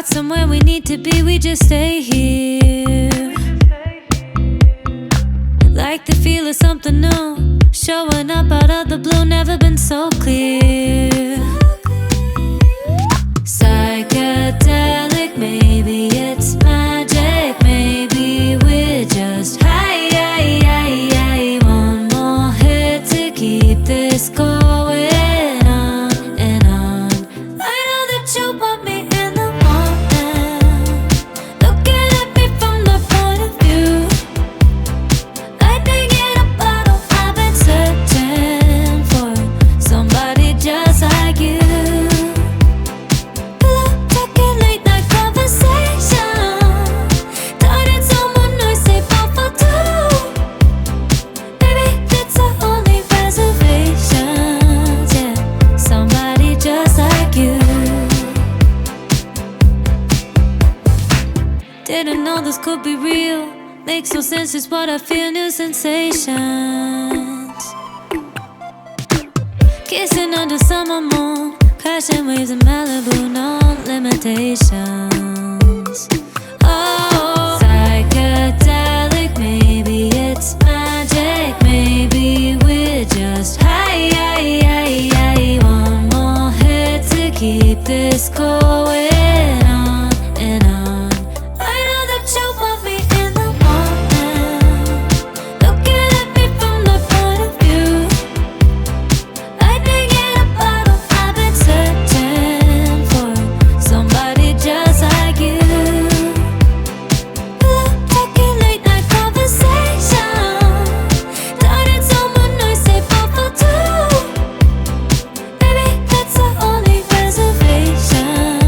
got somewhere we need to be, we just stay here. Like the feel of something new, showing up out of the blue, never been so clear. Psychedelic, maybe it's magic, maybe we're just high. One more hit to keep this going on and on. I know that you want me in the morning, looking at me from the point of view. Lightning in a bottle, I've been searching for somebody just like you. Pillow talking, late night conversation, turning someone noisy for two. Maybe that's our only reservations, yeah. Somebody just like you. Didn't know this could be real. Makes no sense, just what I feel, new sensations. Kissing under summer moon, crashing waves in Malibu, no limitations. Oh, psychedelic, maybe it's magic, maybe we're just high. One more hit to keep this going on and on. I know that you want me in the morning, looking at me from the point of view. Lightning in a bottle, I've been searching for somebody just like you. Pillow talking, late night conversation, turning someone noisy for two. Maybe that's our only reservation,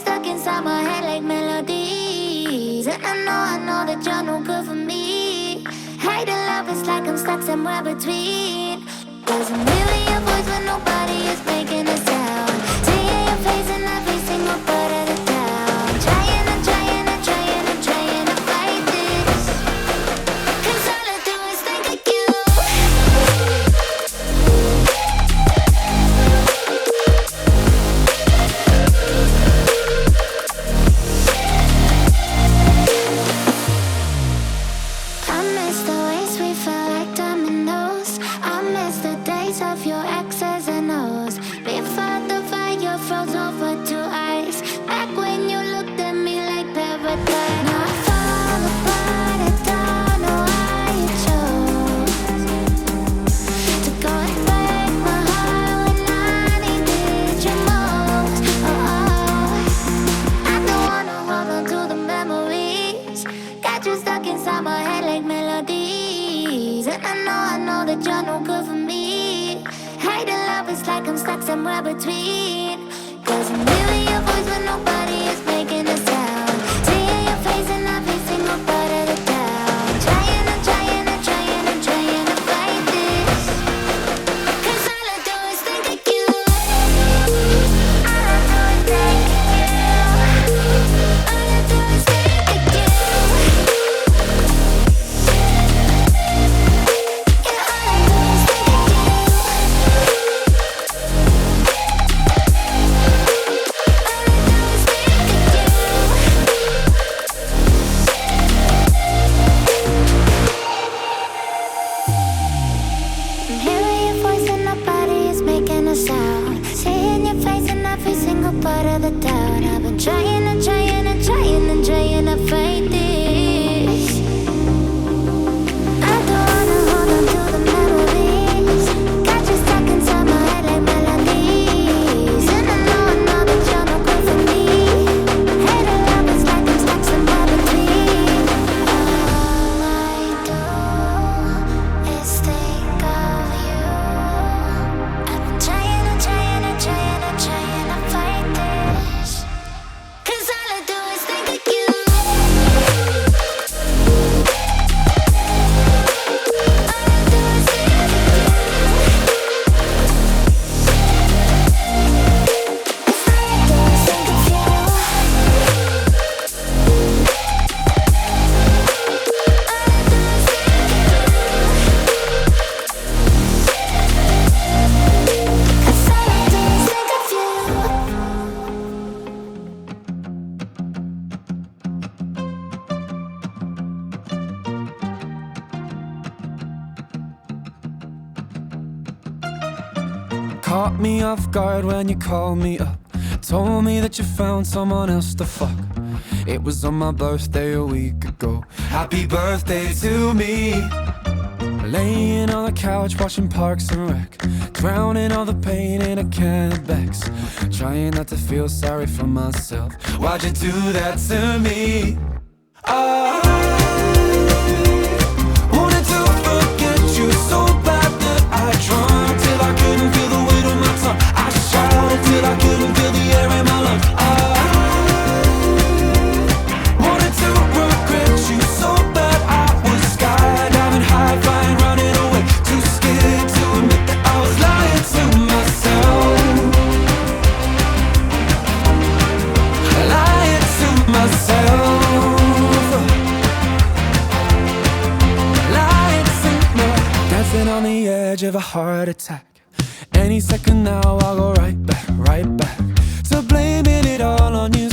stuck inside my head like melodies. And I know that you're no good for me. Hate and love is like I'm stuck somewhere between. Cause I'm hearing your voice when nobody is making a sound. Seeing your face in every single part of the town. Trying and trying and trying and trying to fight this. Cause all I do is think of you. I miss the ways we felt like dominoes. I miss the days of your X's and O's. Before the fire froze over to ice. Back when you looked at me like paradise. Now I fall apart, I don't know why you chose to go and break my heart when I needed you most. I don't wanna hold on to the memories. Got you stuck inside my head like melodies. And I know that you're no good for me. Hate and love is like I'm stuck somewhere between. Cause I'm hearing your voice when nobody is making a sound. Seeing your face in every single part of the town. Trying and trying and trying and trying to fight this. Cause all I do is think of you. All I do is think of you. All I do is think of you. Yeah, all I do is think of you. I'm hearing your voice and nobody is making a sound. Seeing your face in every single part of the town. I've been trying and trying and trying and trying to fight this. I don't wanna hold on to the memories. Got you stuck inside my head like melodies. And I know that you're no good for me. Hate and love is like I'm stuck somewhere between. All I do is think of you. I've been trying and trying and trying and trying to fight this. Cause all I do is think of you. All I do is think of you. Cause all I do is think of you. Caught me off guard when you called me up. Told me that you found someone else to fuck. It was on my birthday a week ago. Happy birthday to me. Laying on the couch watching Parks and Rec. Drowning all the pain in a can of Bex. Trying not to feel sorry for myself. Why'd you do that to me? I wanted to forget you so bad that I drunk till I couldn't feel the weight of my tongue. I shouted till I couldn't feel the air in my lungs. I wanted to regret you so bad. I was skydiving, high flying, running away. Too scared to admit that I was lying to myself. Lying to myself. Dancing on the edge of a heart attack. Any second now I'll go right back to blaming it all on you.